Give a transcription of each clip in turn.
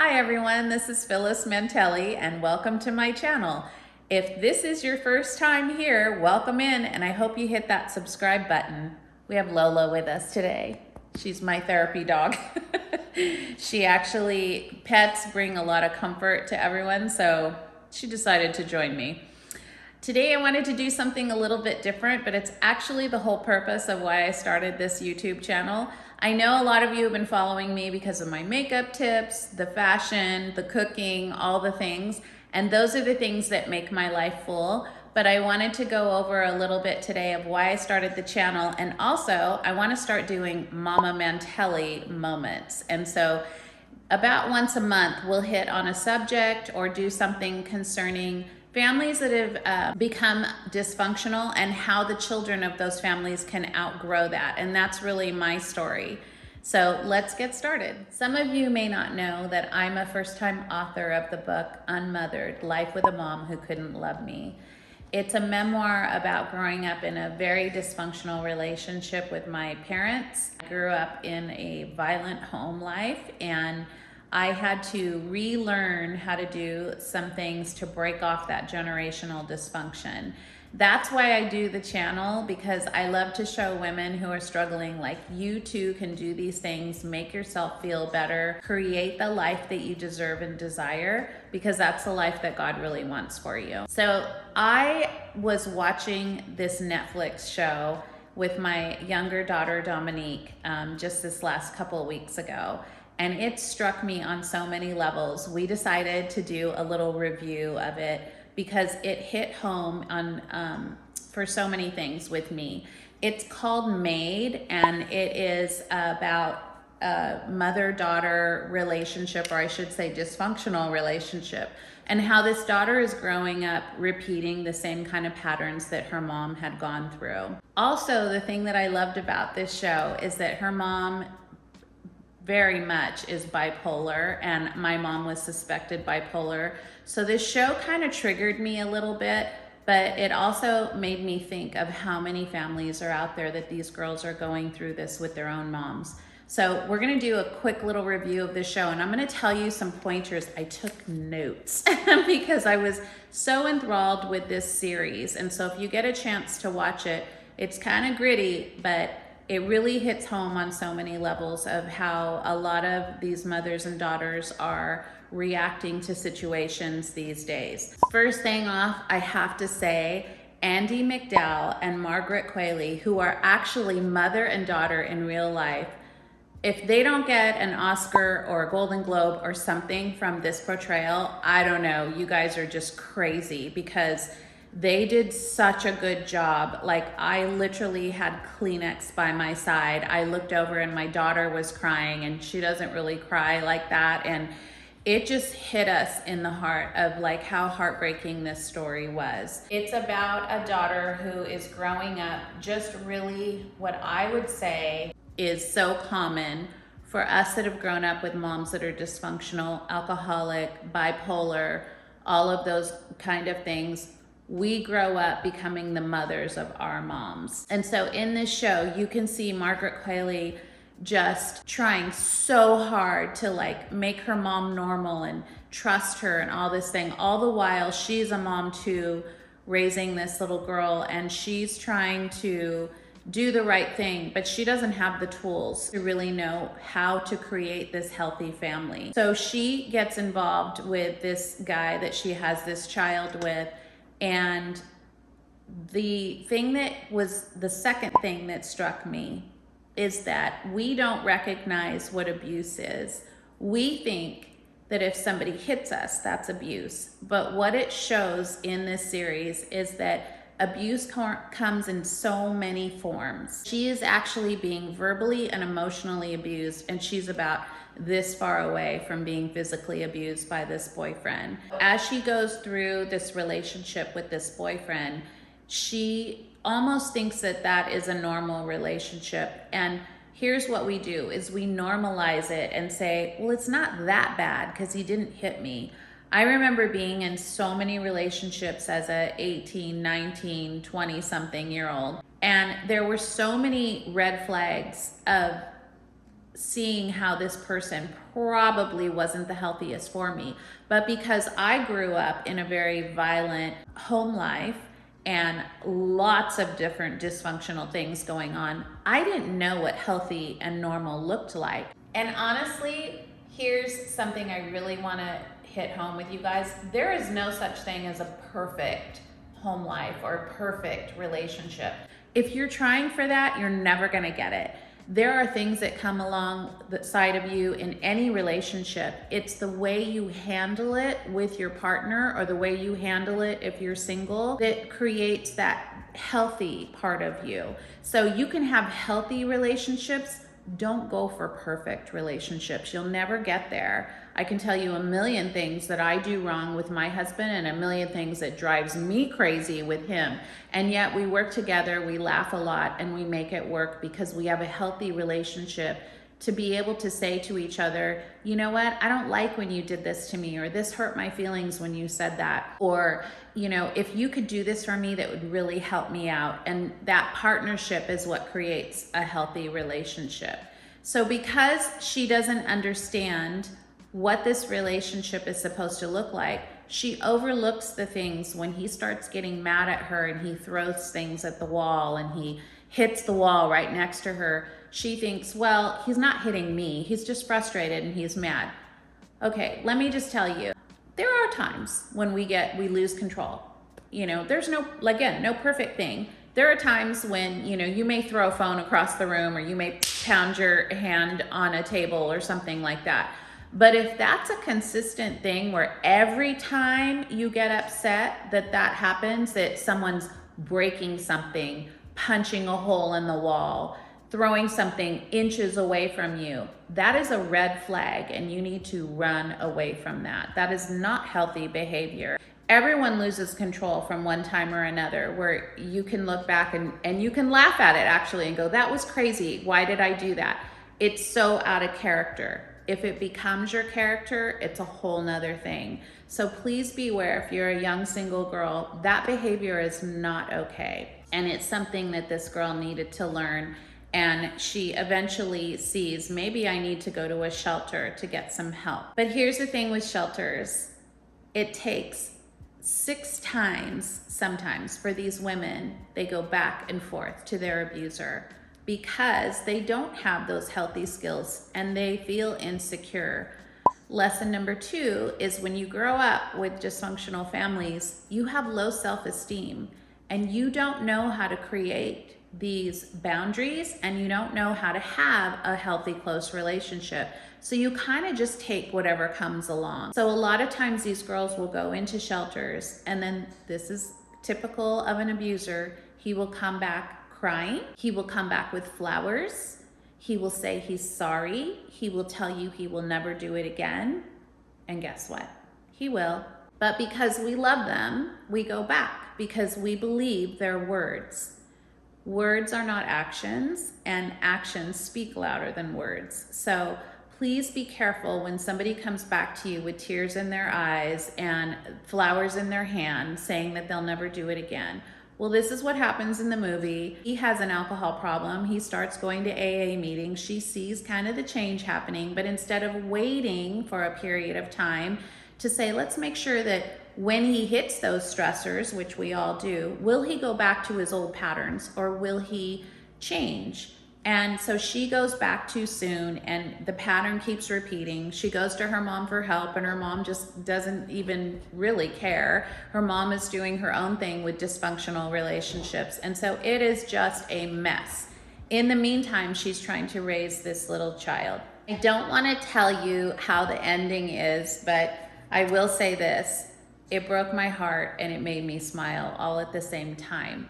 Hi everyone, this is Phylis Mantelli and welcome to my channel. If this is your first time here, welcome in and I hope you hit that subscribe button. We have Lola with us today. She's my therapy dog. Pets bring a lot of comfort to everyone, so she decided to join me. Today I wanted to do something a little bit different, but it's actually the whole purpose of why I started this YouTube channel. I know a lot of you have been following me because of my makeup tips, the fashion, the cooking, all the things, and those are the things that make my life full. But I wanted to go over a little bit today of why I started the channel, and also I want to start doing Mama Mantelli moments. And so about once a month we'll hit on a subject or do something concerning families that have become dysfunctional and how the children of those families can outgrow that. And that's really my story. So let's get started. Some of you may not know that I'm a first-time author of the book Unmothered Life with a Mom Who Couldn't Love Me. It's a memoir about growing up in a very dysfunctional relationship with my parents. I grew up in a violent home life, and I had to relearn how to do some things to break off that generational dysfunction. That's why I do the channel, because I love to show women who are struggling like you too can do these things, make yourself feel better, create the life that you deserve and desire, because that's the life that God really wants for you. So I was watching this Netflix show with my younger daughter, Dominique, just this last couple of weeks ago. And it struck me on so many levels. We decided to do a little review of it because it hit home on for so many things with me. It's called Maid, and it is about a mother-daughter relationship, or I should say dysfunctional relationship, and how this daughter is growing up repeating the same kind of patterns that her mom had gone through. Also, the thing that I loved about this show is that her mom very much is bipolar, and my mom was suspected bipolar. So this show kind of triggered me a little bit, but it also made me think of how many families are out there that these girls are going through this with their own moms. So we're gonna do a quick little review of the show, and I'm gonna tell you some pointers. I took notes because I was so enthralled with this series. And so if you get a chance to watch it, it's kind of gritty, but it really hits home on so many levels of how a lot of these mothers and daughters are reacting to situations these days. First thing off, I have to say, Andie MacDowell and Margaret Qualley, who are actually mother and daughter in real life, if they don't get an Oscar or a Golden Globe or something from this portrayal, I don't know, you guys are just crazy, because they did such a good job. Like, I literally had Kleenex by my side. I looked over and my daughter was crying, and she doesn't really cry like that. And it just hit us in the heart of like how heartbreaking this story was. It's about a daughter who is growing up just really what I would say is so common for us that have grown up with moms that are dysfunctional, alcoholic, bipolar, all of those kind of things. We grow up becoming the mothers of our moms. And so in this show, you can see Margaret Qualley just trying so hard to like make her mom normal and trust her and all this thing. All the while, she's a mom too, raising this little girl, and she's trying to do the right thing, but she doesn't have the tools to really know how to create this healthy family. So she gets involved with this guy that she has this child with. And the thing that was the second thing that struck me is that we don't recognize what abuse is. We think that if somebody hits us, that's abuse. But what it shows in this series is that abuse comes in so many forms. She is actually being verbally and emotionally abused, and she's about this far away from being physically abused by this boyfriend. As she goes through this relationship with this boyfriend, she almost thinks that that is a normal relationship. And here's what we do is we normalize it and say, well, it's not that bad because he didn't hit me. I remember being in so many relationships as a 18, 19, 20 something year old. And there were so many red flags of seeing how this person probably wasn't the healthiest for me. But because I grew up in a very violent home life and lots of different dysfunctional things going on, I didn't know what healthy and normal looked like. And honestly, here's something I really want to hit home with you guys. There is no such thing as a perfect home life or a perfect relationship. If you're trying for that, you're never going to get it. There are things that come along the side of you in any relationship. It's the way you handle it with your partner or the way you handle it if you're single that creates that healthy part of you. So you can have healthy relationships. Don't go for perfect relationships. You'll never get there. I can tell you a million things that I do wrong with my husband and a million things that drives me crazy with him. And yet we work together, we laugh a lot, and we make it work because we have a healthy relationship to be able to say to each other, you know what, I don't like when you did this to me, or this hurt my feelings when you said that, or, you know, if you could do this for me, that would really help me out. And that partnership is what creates a healthy relationship. So because she doesn't understand what this relationship is supposed to look like, she overlooks the things when he starts getting mad at her and he throws things at the wall and he hits the wall right next to her. She thinks, well, he's not hitting me, he's just frustrated and he's mad. Okay, let me just tell you, there are times when we lose control. You know, there's no perfect thing. There are times when, you know, you may throw a phone across the room or you may pound your hand on a table or something like that. But if that's a consistent thing where every time you get upset that happens, that someone's breaking something, punching a hole in the wall, throwing something inches away from you, that is a red flag and you need to run away from that. That is not healthy behavior. Everyone loses control from one time or another, where you can look back and you can laugh at it actually and go, that was crazy. Why did I do that? It's so out of character. If it becomes your character, it's a whole nother thing. So please beware, if you're a young single girl, that behavior is not okay. And it's something that this girl needed to learn. And she eventually sees, maybe I need to go to a shelter to get some help. But here's the thing with shelters. It takes 6 times sometimes for these women, they go back and forth to their abuser because they don't have those healthy skills and they feel insecure. Lesson number 2 is when you grow up with dysfunctional families, you have low self-esteem and you don't know how to create these boundaries and you don't know how to have a healthy, close relationship. So you kind of just take whatever comes along. So a lot of times these girls will go into shelters and then this is typical of an abuser. He will come back crying. He will come back with flowers. He will say he's sorry. He will tell you he will never do it again. And guess what? He will. But because we love them, we go back because we believe their words. Words are not actions, and actions speak louder than words. So please be careful when somebody comes back to you with tears in their eyes and flowers in their hand saying that they'll never do it again. Well, this is what happens in the movie. He has an alcohol problem. He starts going to AA meetings. She sees kind of the change happening, but instead of waiting for a period of time to say, let's make sure that when he hits those stressors, which we all do, will he go back to his old patterns or will he change? And so she goes back too soon and the pattern keeps repeating. She goes to her mom for help and her mom just doesn't even really care. Her mom is doing her own thing with dysfunctional relationships. And so it is just a mess. In the meantime, she's trying to raise this little child. I don't want to tell you how the ending is, but I will say this. It broke my heart and it made me smile all at the same time.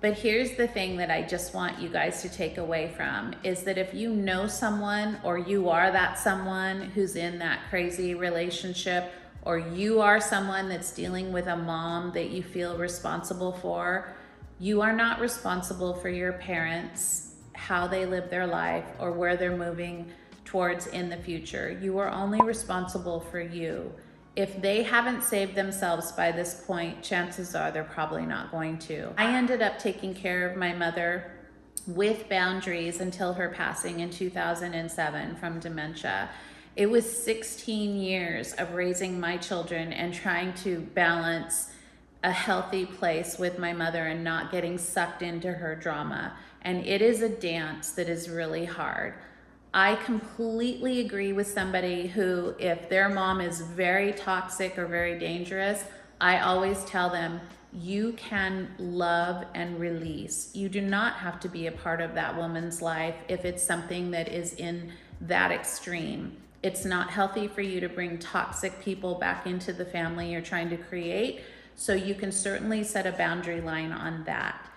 But here's the thing that I just want you guys to take away from is that if you know someone or you are that someone who's in that crazy relationship, or you are someone that's dealing with a mom that you feel responsible for, you are not responsible for your parents, how they live their life, or where they're moving towards in the future. You are only responsible for you. If they haven't saved themselves by this point, chances are they're probably not going to. I ended up taking care of my mother with boundaries until her passing in 2007 from dementia. It was 16 years of raising my children and trying to balance a healthy place with my mother and not getting sucked into her drama. And it is a dance that is really hard. I completely agree with somebody who, if their mom is very toxic or very dangerous, I always tell them, you can love and release. You do not have to be a part of that woman's life if it's something that is in that extreme. It's not healthy for you to bring toxic people back into the family you're trying to create, so you can certainly set a boundary line on that.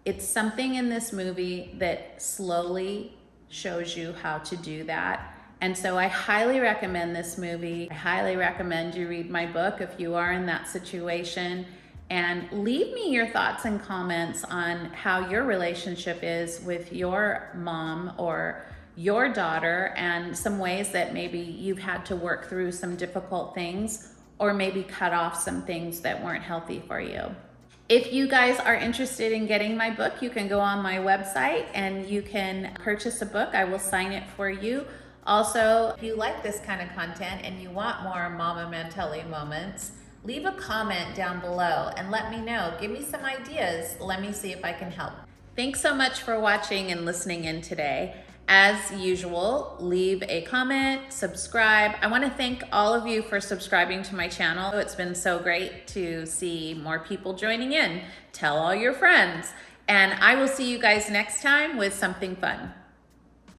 It's something in this movie that slowly shows you how to do that. And so I highly recommend this movie. I highly recommend you read my book if you are in that situation. And leave me your thoughts and comments on how your relationship is with your mom or your daughter, and some ways that maybe you've had to work through some difficult things, or maybe cut off some things that weren't healthy for you. If you guys are interested in getting my book, you can go on my website and you can purchase a book. I will sign it for you. Also, if you like this kind of content and you want more Mama Mantelli moments, leave a comment down below and let me know. Give me some ideas. Let me see if I can help. Thanks so much for watching and listening in today. As usual, leave a comment, subscribe. I want to thank all of you for subscribing to my channel. It's been so great to see more people joining in. Tell all your friends. And I will see you guys next time with something fun.